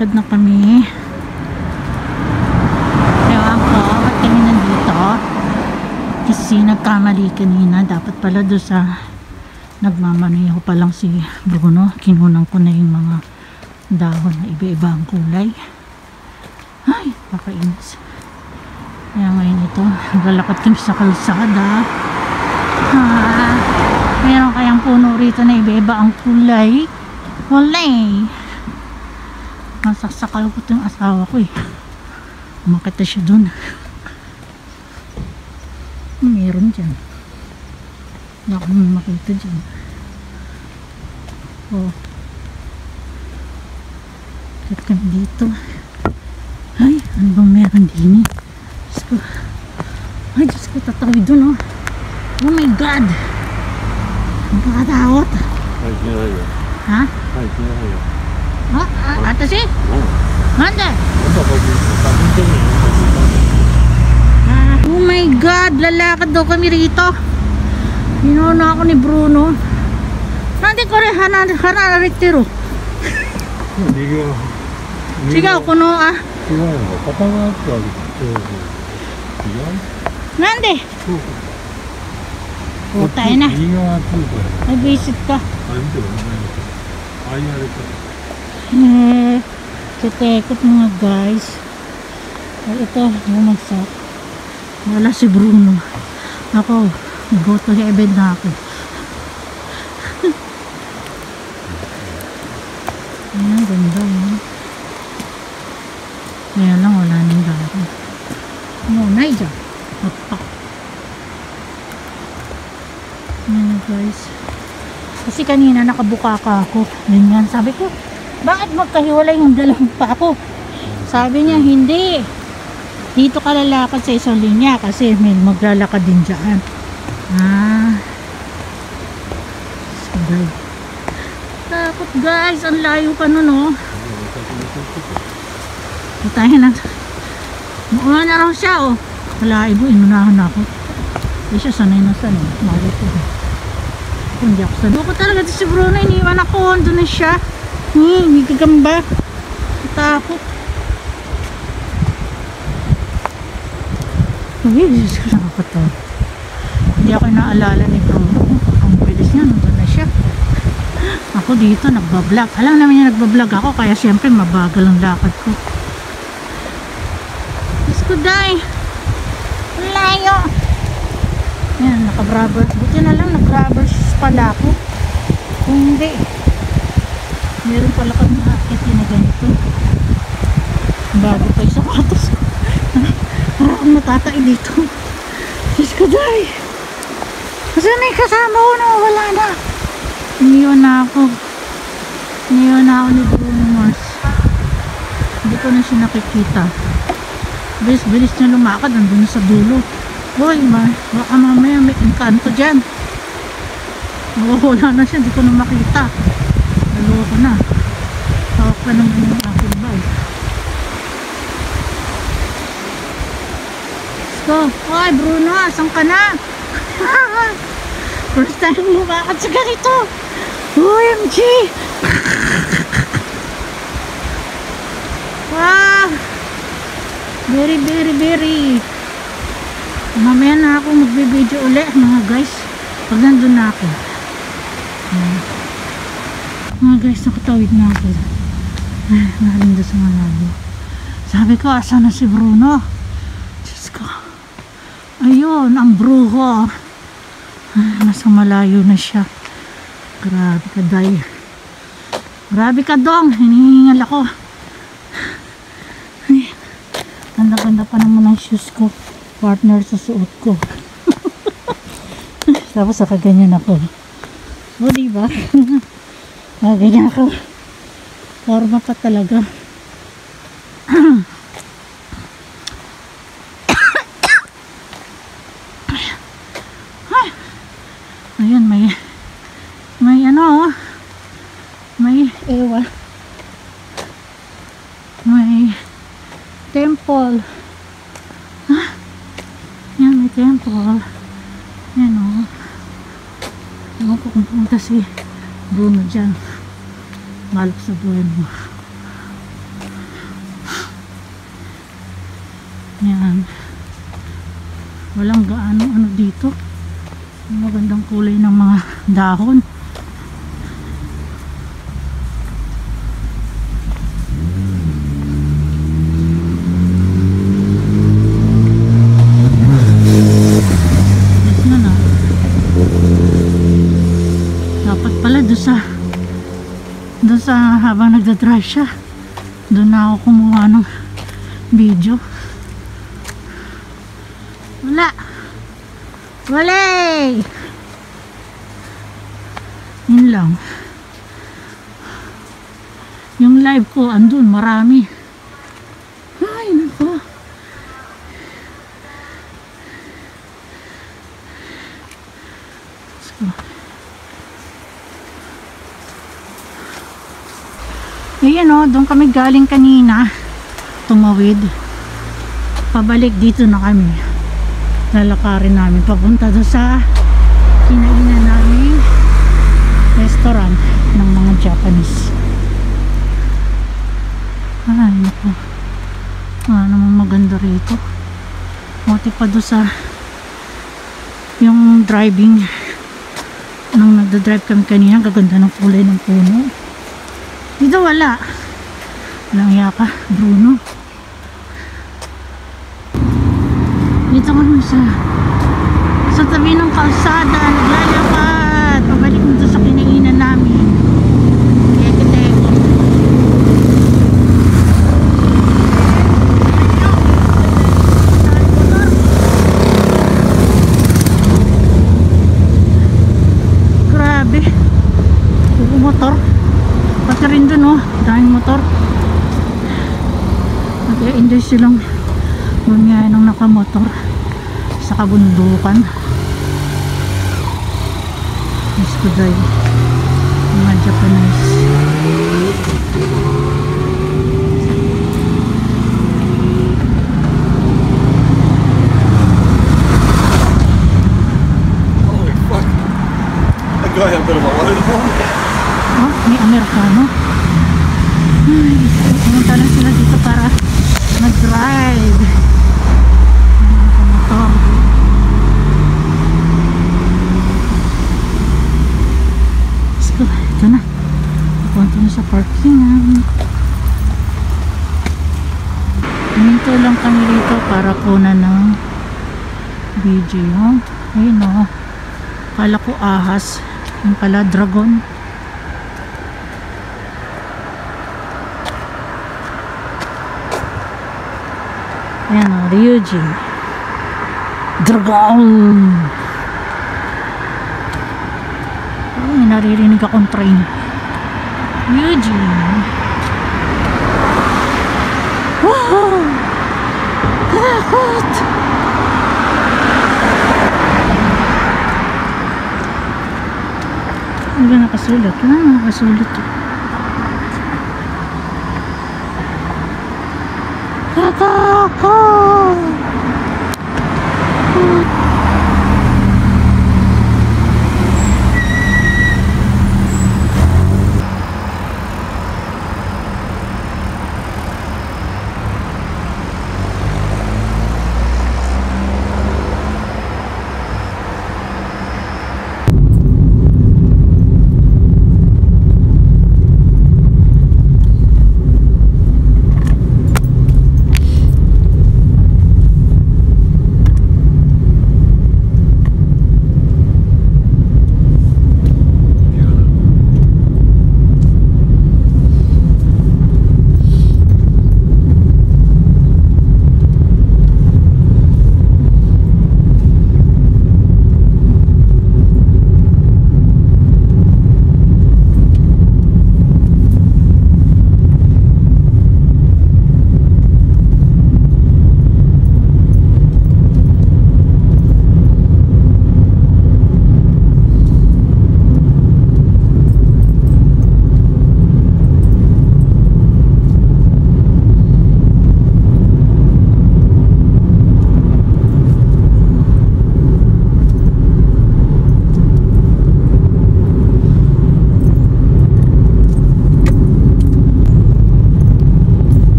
Naglalakad na kami. Ewan ko, ba't kami nandito? Kasi nagkamali kanina. Dapat pala doon sa nagmamaneho pa lang si Bruno. Kinunan ko na yung mga dahon na iba-iba ang kulay. Ay, pakainis. Kaya ngayon ito, naglalakad kami sa kalsada. Meron kayang puno rito na iba-iba ang kulay. Wala eh. Masasakal ko ito yung asawa ko eh. Umakit na siya dun. Meron dyan. Baka may makita dyan. Oh. Kit kami dito. Ay, ano bang meron din eh? Diyos ko. Ay, Diyos ko, tatawid dun oh. Oh my God. Ang pakatakot. Ay, kinayo. Ha? Ay, kinayo. Ha? Atasi? Oo. Manda? Oh my God, lalakad daw kami rito. Hinuna ako ni Bruno. Nanti ko rin hanararitiro. Hindi ko. Sigaw ko no ah. Sigaw ko. Papangat ka. Sigaw? Nandi? O tayo na. May visit ka. Katekot mga guys. Ay, ito, bumagsak. Wala si Bruno. Ako, go to heaven na ako. Ayan, ganda yun. Kaya lang, wala nang dahon. Ngunay dyan. Ayan guys. Kasi kanina nakabuka ka ako. Ganyan, sabi ko, bakit magkahiwalay yung dalawang pa ako? Sabi niya, hindi. Dito ka lalakad sa isang linya kasi may maglalakad din dyan. Sabay. Takot guys, ang layo pa nun oh. Tayo na. Mauna na raw siya oh. Wala, ibo, inunahan ako. Hindi siya sanay na sanay. Malit ko. Hindi ako sanay. Ako talaga si Bruno, iniwan ako. Doon na siya. Hindi kagamba. Takot. Uy, Diyos ko, nakakatawa. Hindi ako naalala ni Bruno. Ang bilis niya, nandun na siya. Ako dito, nagbablog. Alam naman niya nagbablog ako, kaya siyempre mabagal ang lakad ko. Diyos ko, day. Layo. Yan, naka-rubber. Buti na lang, nag-rubber shoes pala ako. Kung hindi, meron pala kami akit na ganito. Bago pa yung sapatos ko. Parang akong natatay dito. Diyos ko, day. Kasi may kasama ko na wala na. Iniwan na ako. Iniwan na ako ni Bruno Mars. Hindi ko na siya nakikita. Bilis-bilis na lumakad. Nandun sa dulo. Hoy, baka mamaya may engkanto dyan. Wala na siya. Hindi ko na makita. Naloko na. Hawak pa naman yung aking bag. So, hoy Bruno, asan ka na? First time lumakad sa ganito. OMG! Wow! Very, very, very. Mamaya na ako magbe-video ulit mga guys. Pag nandun na ako. Mga guys, nakatawid na ako. Nakalinda sa malayo. Sabi ko, asan na si Bruno? Diyos ko. Ayun, ang bruho. Nasa malayo na siya. Grabe ka, day. Grabe ka, dong. Hinihingal ako. Ay, ganda-ganda pa naman ang shoes ko. Partner sa suot ko. Tapos nakaganyan ako. O, diba? Nakaganyan ako. Forma pa talaga. Ayan, may ano, may ewa, may temple. Yan, may temple. Yan o. Ewan ko kung pumunta si Bruno dyan. Malok sa buhay mo. Yan. Walang gaano ano dito. Magandang kulay ng mga dahon. Yes na. Dapat pala doon sa habang nagdadrive siya, doon na ako kumuha ng video. Wala yun lang. Yung live ko andun marami. Ay nako, so, ayan o, doon kami galing kanina, tumawid pabalik, dito na kami lalakarin namin papunta doon sa kinainan namin restaurant ng mga Japanese. Ay naku, naman maganda rito. Buti pa doon sa yung driving nung nagdadrive kami kanina, gaganda ng kulay ng puno. Dito wala. Walang yaka, Bruno. Dito kami sa tabi ng kalsada, naglalakad pabalik dito sa kinainan namin. Teko. Grabe, puro motor, pati rin dun daming motor. Nag-enjoy silang bumiyahe ng nakamotor sa kabundukan. Mas kuday mga Japanese. Holy fuck! That guy had a bit of a load on. Oh, may Amerikano. Ay, pumunta lang sila dito para mag-drive. Motor. So, ito na. Punta na sa parking. Huminto lang kami dito para kunan ng video. Ayun o. Kala ko ahas. Yung pala dragon. Ayan o, Ryuji. Dragon! Oh, may naririnig akong train. Ryuji. Wow! Takot! Ano ba nakasulat? Nakasulat o. Tatakot!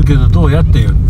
けどどうやって言うの